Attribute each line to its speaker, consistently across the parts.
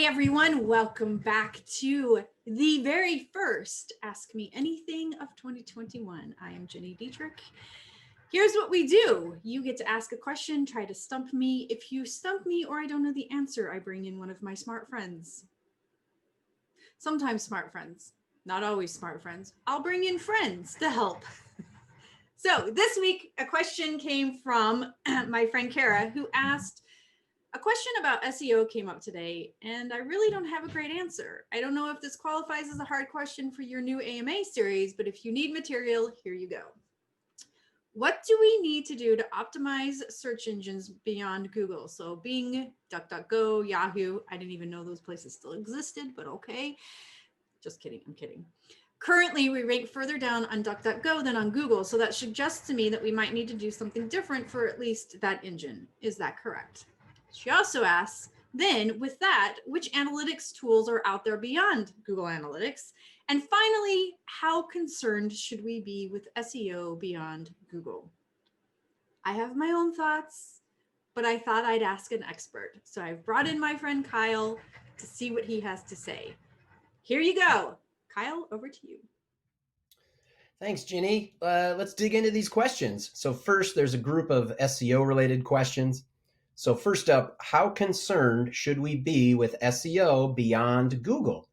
Speaker 1: Hey everyone, welcome back to the very first Ask Me Anything of 2021. I am Gini Dietrich. Here's what we do. You get to ask a question, try to stump me. If you stump me or I don't know the answer, I bring in one of my smart friends. Sometimes smart friends, not always smart friends. I'll bring in friends to help. So this week, a question came from my friend Kara, who asked, a question about SEO came up today, and I really don't have a great answer. I don't know if this qualifies as a hard question for your new AMA series, but if you need material, here you go. What do we need to do to optimize search engines beyond Google? So Bing, DuckDuckGo, Yahoo. I didn't even know those places still existed, but okay. Just kidding, I'm kidding. Currently, we rank further down on DuckDuckGo than on Google, so that suggests to me that we might need to do something different for at least that engine. Is that correct? She also asks, then with that, which analytics tools are out there beyond Google Analytics? And finally, how concerned should we be with SEO beyond Google? I have my own thoughts, but I thought I'd ask an expert. So I've brought in my friend Kyle to see what he has to say. Here you go. Kyle, over to you.
Speaker 2: Thanks, Ginny. Let's dig into these questions. So first, there's a group of SEO related questions. So first up, how concerned should we be with SEO beyond Google?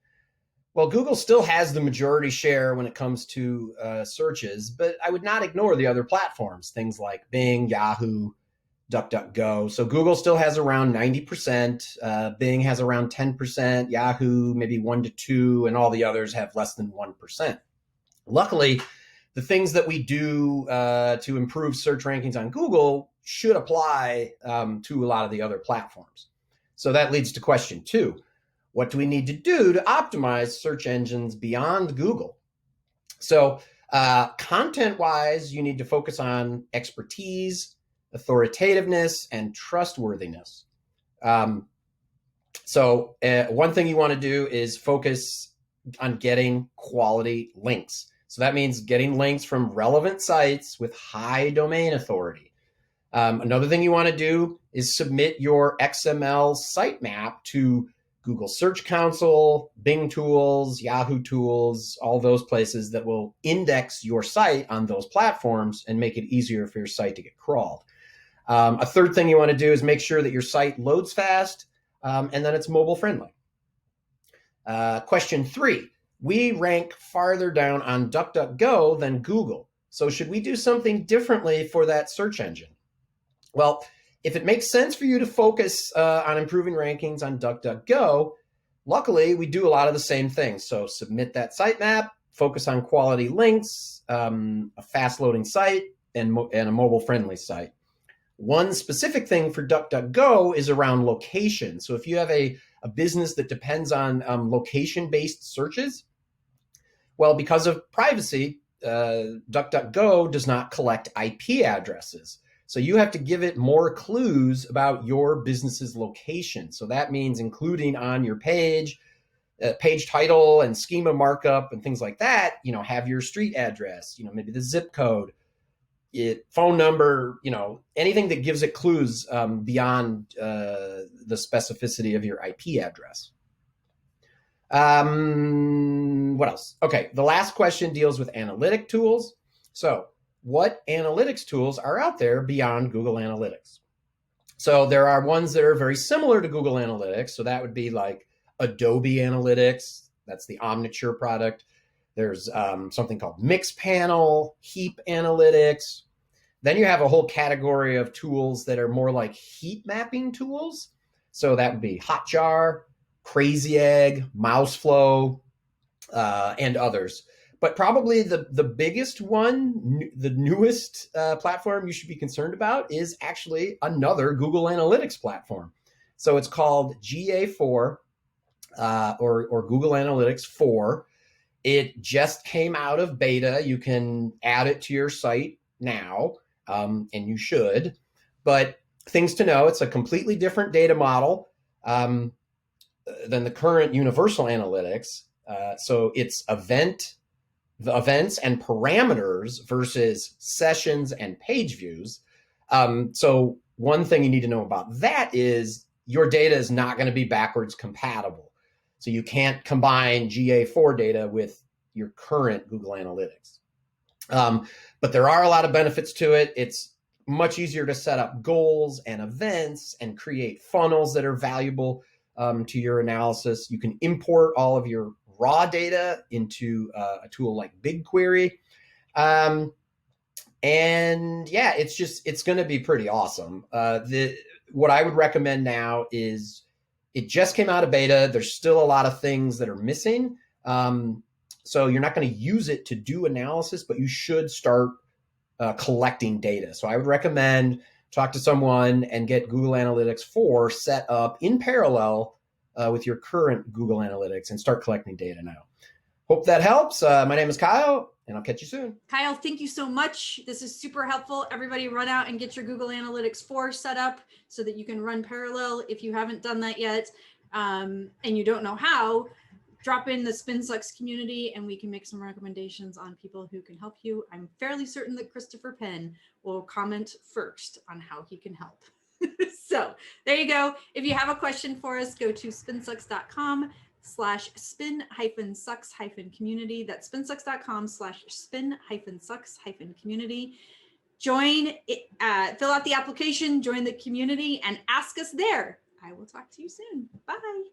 Speaker 2: Well, Google still has the majority share when it comes to searches, but I would not ignore the other platforms, things like Bing, Yahoo, DuckDuckGo. So Google still has around 90%, Bing has around 10%, Yahoo maybe 1 to 2, and all the others have less than 1%. Luckily, the things that we do to improve search rankings on Google should apply to a lot of the other platforms. So that leads to question 2. What do we need to do to optimize search engines beyond Google? So content-wise, you need to focus on expertise, authoritativeness, and trustworthiness. So one thing you want to do is focus on getting quality links. So that means getting links from relevant sites with high domain authority. Another thing you want to do is submit your XML sitemap to Google Search Console, Bing tools, Yahoo tools, all those places that will index your site on those platforms and make it easier for your site to get crawled. A third thing you want to do is make sure that your site loads fast and that it's mobile friendly. Question 3. We rank farther down on DuckDuckGo than Google. So should we do something differently for that search engine? Well, if it makes sense for you to focus on improving rankings on DuckDuckGo, luckily we do a lot of the same things. So submit that sitemap, focus on quality links, a fast loading site, and a mobile friendly site. One specific thing for DuckDuckGo is around location. So if you have a business that depends on location-based searches, well, because of privacy, DuckDuckGo does not collect IP addresses. So you have to give it more clues about your business's location. So that means including on your page, page title and schema markup and things like that, have your street address, maybe the zip code, phone number, anything that gives it clues beyond the specificity of your IP address. What else? Okay, the last question deals with analytic tools. So what analytics tools are out there beyond Google Analytics? So there are ones that are very similar to Google Analytics. So that would be like Adobe Analytics. That's the Omniture product. There's something called Mixpanel, Heap Analytics. Then you have a whole category of tools that are more like heat mapping tools. So that would be Hotjar, Crazy Egg, Mouseflow, and others. But probably the biggest one, the newest platform you should be concerned about is actually another Google Analytics platform. So it's called GA4 or Google Analytics 4. It just came out of beta. You can add it to your site now, and you should. But things to know, it's a completely different data model than the current universal analytics. So it's the events and parameters versus sessions and page views. So one thing you need to know about that is your data is not going to be backwards compatible. So you can't combine GA4 data with your current Google Analytics. But there are a lot of benefits to it. It's much easier to set up goals and events and create funnels that are valuable to your analysis. You can import all of your raw data into a tool like BigQuery. And yeah, it's going to be pretty awesome. What I would recommend now is it just came out of beta. There's still a lot of things that are missing. So you're not going to use it to do analysis, but you should start collecting data. So I would recommend talk to someone and get Google Analytics 4 set up in parallel with your current Google Analytics and start collecting data now. Hope that helps. My name is Kyle, and I'll catch you soon.
Speaker 1: Kyle, thank you so much. This is super helpful. Everybody run out and get your Google Analytics 4 set up so that you can run parallel if you haven't done that yet and you don't know how. Drop in the SpinSucks community and we can make some recommendations on people who can help you. I'm fairly certain that Christopher Penn will comment first on how he can help. So there you go. If you have a question for us, go to spinsucks.com/spin-sucks-community. That's spinsucks.com/spin-sucks-community. Join it, fill out the application, join the community, and ask us there. I will talk to you soon. Bye.